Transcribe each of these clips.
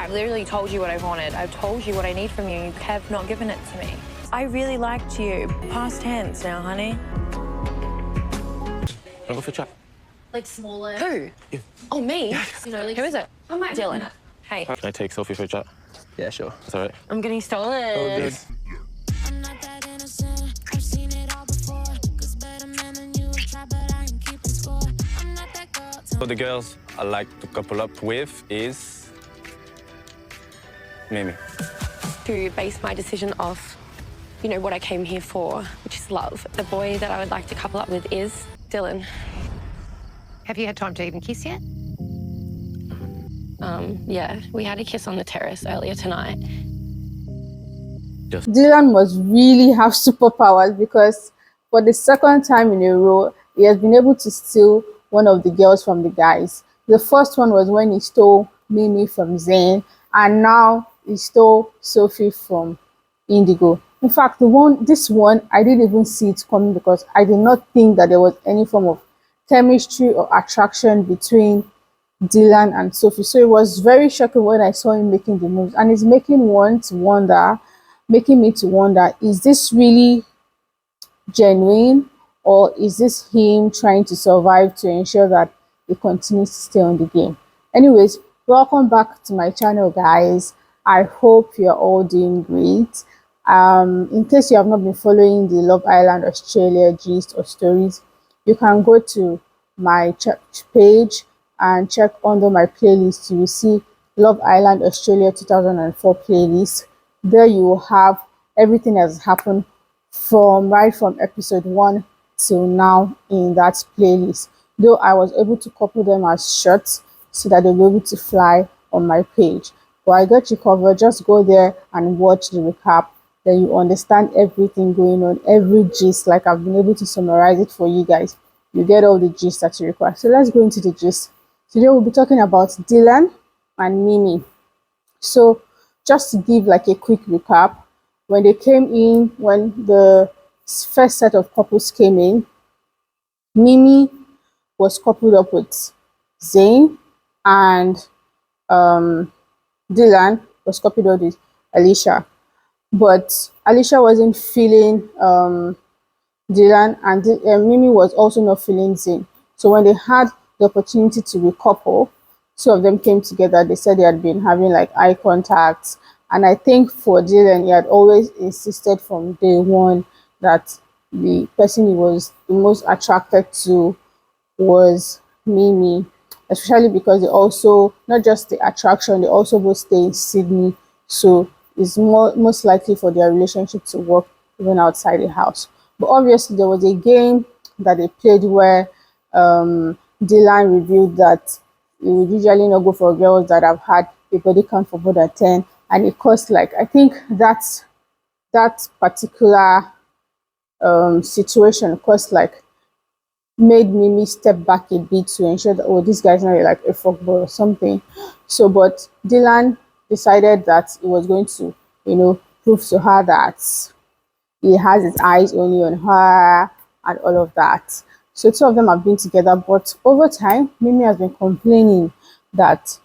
I've literally told you what I wanted. I've told you what I need from you. You have not given it to me. I really liked you. Past tense now, honey. Wanna go for a chat? Like smaller. Who? You. Oh, me? Yeah. You know, like Who is it? Oh my Dylan. Hey. Can I take Sophie for a chat? Yeah, sure. That's all right. I'm getting stolen. Oh, good. I'm not that innocent. I've seen it all before. 'Cause better men than you have tried, but I ain't keeping score. I'm not that girl. So the girls I like to couple up with is Mimi. To base my decision off, you know, what I came here for, which is love. The boy that I would like to couple up with is Dylan. Have you had time to even kiss yet? Yeah, we had a kiss on the terrace earlier tonight. Dylan must really have superpowers, because for the second time in a row, he has been able to steal one of the girls from the guys. The first one was when he stole Mimi from Zane, and now he stole Sophie from Indigo. In fact, this one, I didn't even see it coming, because I did not think that there was any form of chemistry or attraction between Dylan and Sophie. So it was very shocking when I saw him making the moves, and it's making me to wonder, is this really genuine, or is this him trying to survive to ensure that he continues to stay on the game? Anyways, welcome back to my channel, guys. I hope you're all doing great. In case you have not been following the Love Island Australia gist or stories, you can go to my page and check under my playlist. You will see Love Island Australia 2004 playlist. There you will have everything that has happened right from episode 1 till now in that playlist. Though I was able to couple them as shorts so that they'll be able to fly on my page. But I got you covered. Just go there and watch the recap. Then you understand everything going on, every gist. Like I've been able to summarize it for you guys. You get all the gist that you require. So let's go into the gist. Today we'll be talking about Dylan and Mimi. So just to give like a quick recap, when they came in, when the first set of couples came in, Mimi was coupled up with Zane, and Dylan was coupled up with Alicia. But Alicia wasn't feeling Dylan, and Mimi was also not feeling Zane. So when they had the opportunity to recouple, two of them came together. They said they had been having like eye contact, and I think for Dylan, he had always insisted from day one that the person he was the most attracted to was Mimi, especially because they also, not just the attraction, they also both stay in Sydney, so it's most likely for their relationship to work even outside the house. But obviously there was a game that they played where Dylan revealed that he would usually not go for girls that have had a body count for more than 10, and it caused like, I think that particular situation caused like, made Mimi step back a bit to ensure that, oh, this guy's not like a fuckboy or something. So but Dylan decided that he was going to, you know, prove to her that he has his eyes only on her and all of that. So two of them have been together, but over time, Mimi has been complaining that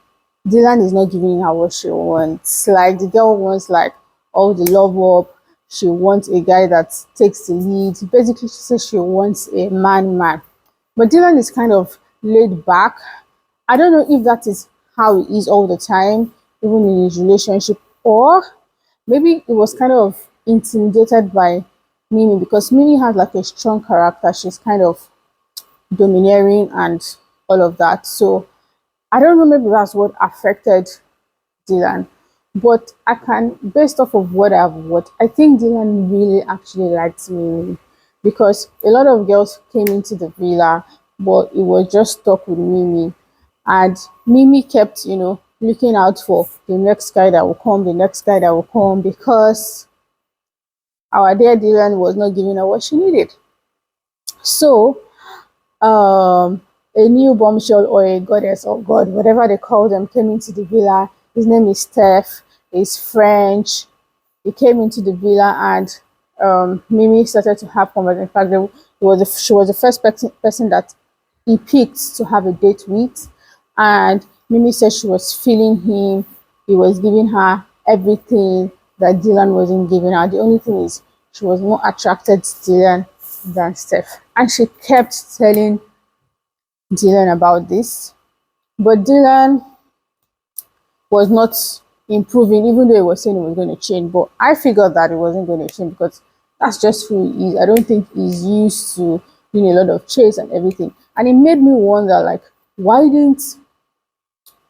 Dylan is not giving her what she wants. Like the girl wants like all the love up. She wants a guy that takes the lead. Basically, she says she wants a man. But Dylan is kind of laid back. I don't know if that is how he is all the time, even in his relationship, or maybe it was kind of intimidated by Mimi, because Mimi has like a strong character. She's kind of domineering and all of that. So I don't know, maybe that's what affected Dylan. But I can, based off of what I've watched, I think Dylan really actually likes Mimi, because a lot of girls came into the villa, but it was just stuck with Mimi. And Mimi kept, you know, looking out for the next guy that will come, because our dear Dylan was not giving her what she needed. So a new bombshell, or a goddess or god, whatever they call them, came into the villa. His name is Steph. He's French. He came into the villa, and Mimi started to have conversation. In fact, she was the first person that he picked to have a date with, and Mimi said she was feeling him. he was giving her everything that Dylan wasn't giving her. The only thing is she was more attracted to Dylan than Steph. And she kept telling Dylan about this. But Dylan was not improving, even though he was saying he was going to change. But I figured that it wasn't going to change because that's just who he is. I don't think he's used to doing a lot of chase and everything. And it made me wonder, like, why didn't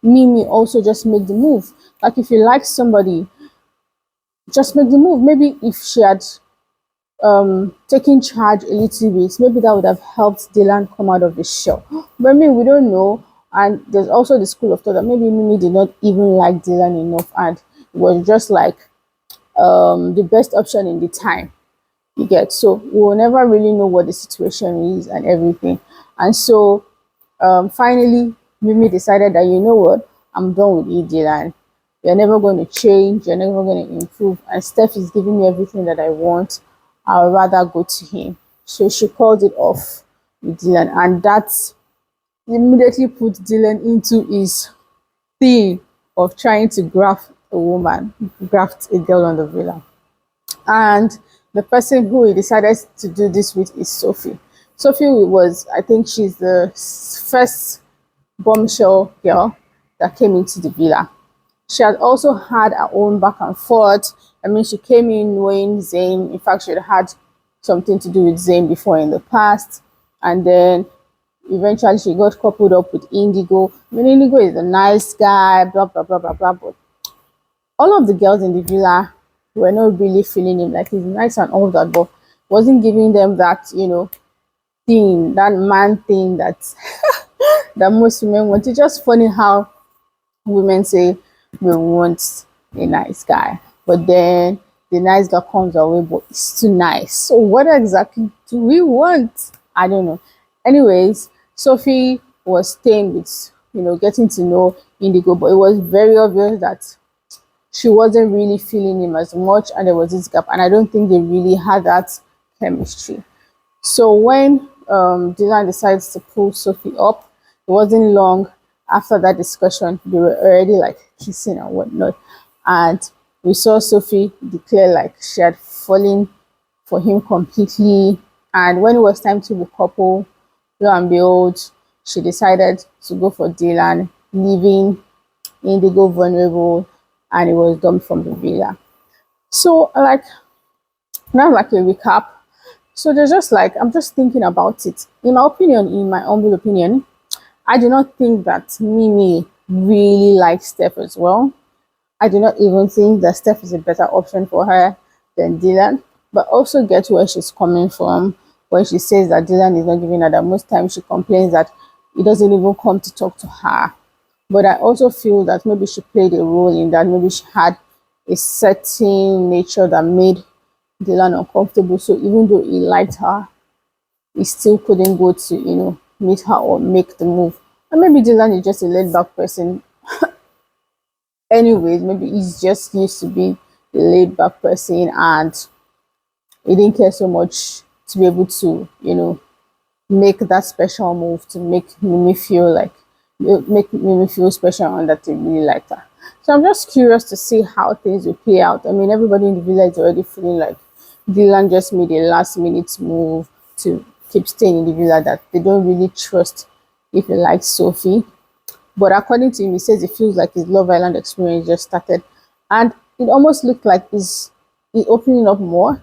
Mimi also just make the move? Like, if you like somebody, just make the move. Maybe if she had taken charge a little bit, maybe that would have helped Dylan come out of the shell. But I mean, we don't know. And there's also the school of thought that maybe Mimi did not even like Dylan enough, and it was just like the best option in the time. You get, so we'll never really know what the situation is and everything. And so finally, Mimi decided that, you know what, I'm done with you, Dylan. You're never going to change. You're never going to improve. And Steph is giving me everything that I want. I'd rather go to him. So she called it off with Dylan. And that immediately put Dylan into his thing of trying to graft a woman, graft a girl on the villa. And the person who he decided to do this with is Sophie. Sophie was, I think she's the first bombshell girl that came into the villa. She had also had her own back and forth. I mean, she came in knowing Zane. In fact, she had something to do with Zane before in the past. And then eventually she got coupled up with Indigo. I mean, Indigo is a nice guy, blah, blah, blah, blah, blah. But all of the girls in the villa were not really feeling him. Like, he's nice and all that, but wasn't giving them that, thing, that man thing that that most women want. It's just funny how women say we want a nice guy, but then the nice guy comes away, but it's too nice. So what exactly do we want? I don't know. Anyways, Sophie was staying with, getting to know Indigo, but it was very obvious that she wasn't really feeling him as much, and there was this gap, and I don't think they really had that chemistry. So when Dylan decides to pull Sophie up, it wasn't long after that discussion, they were already like kissing and whatnot. And we saw Sophie declare like she had fallen for him completely. And when it was time to recouple, lo and behold, she decided to go for Dylan, leaving Indigo vulnerable, and it was dumped from the villa. So, like, now like a recap. So there's just like, I'm just thinking about it. In my humble opinion, I do not think that Mimi really likes Steph as well. I do not even think that Steph is a better option for her than Dylan. But also get where she's coming from when she says that Dylan is not giving her that. Most times she complains that he doesn't even come to talk to her. But I also feel that maybe she played a role in that. Maybe she had a certain nature that made Dylan uncomfortable. So even though he liked her, he still couldn't go to, meet her or make the move. And maybe Dylan is just a laid back person. Anyways, maybe he's just used to be a laid back person and he didn't care so much to be able to, make that special move to make Mimi feel special and that they really liked her. So I'm just curious to see how things will play out. I mean, everybody in the village is already feeling like Dylan just made a last minute move to keep staying in the villa, that they don't really trust if he likes Sophie. But according to him, he says it feels like his Love Island experience just started. And it almost looked like he's opening up more.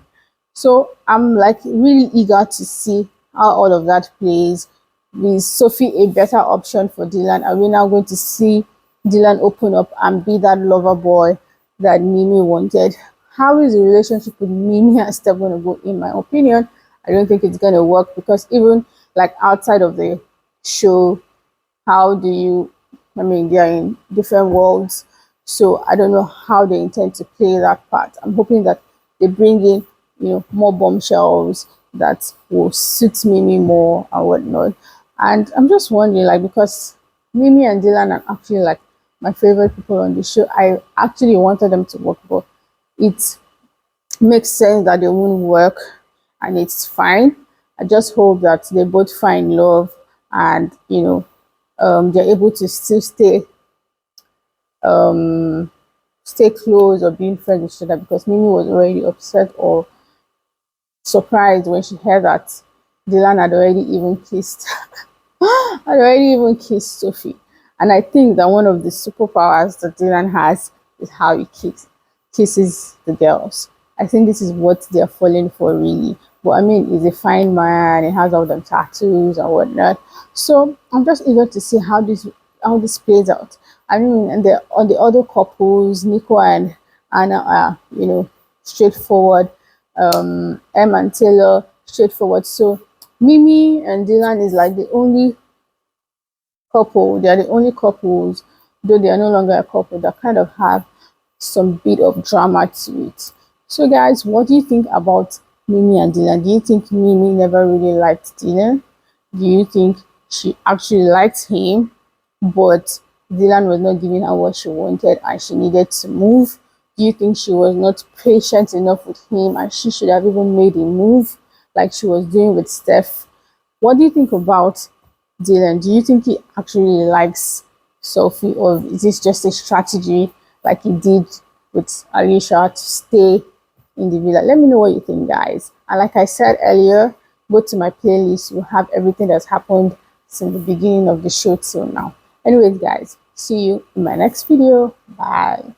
So I'm like really eager to see how all of that plays. Is Sophie a better option for Dylan? Are we now going to see Dylan open up and be that lover boy that Mimi wanted? How is the relationship with Mimi and Steph going to go? In my opinion, I don't think it's going to work, because even like outside of the show, they're in different worlds. So I don't know how they intend to play that part. I'm hoping that they bring in, more bombshells that will suit Mimi more and whatnot. And I'm just wondering, like, because Mimi and Dylan are actually like my favorite people on the show. I actually wanted them to work, but it makes sense that they won't work, and it's fine. I just hope that they both find love and they're able to still stay stay close or being friends with each other, because Mimi was already upset or surprised when she heard that Dylan had already even kissed had already even kissed Sophie. And I think that one of the superpowers that Dylan has is how he kisses the girls. I think this is what they're falling for, really. But I mean, he's a fine man, he has all them tattoos and whatnot. So I'm just eager to see how this plays out. I mean, and on the other couples, Nico and Anna are, straightforward. M and Taylor, straightforward. So Mimi and Dylan is like the only couple. They are the only couples, though they are no longer a couple, that kind of have some bit of drama to it. So guys, what do you think about Mimi and Dylan? Do you think Mimi never really liked Dylan? Do you think she actually liked him, but Dylan was not giving her what she wanted and she needed to move? Do you think she was not patient enough with him and she should have even made a move like she was doing with Steph? What do you think about Dylan? Do you think he actually likes Sophie, or is this just a strategy like he did with Alicia to stay in the villa? Let me know what you think, guys. And like I said earlier, go to my playlist. You have everything that's happened since the beginning of the show till now. Anyways, guys, see you in my next video. Bye.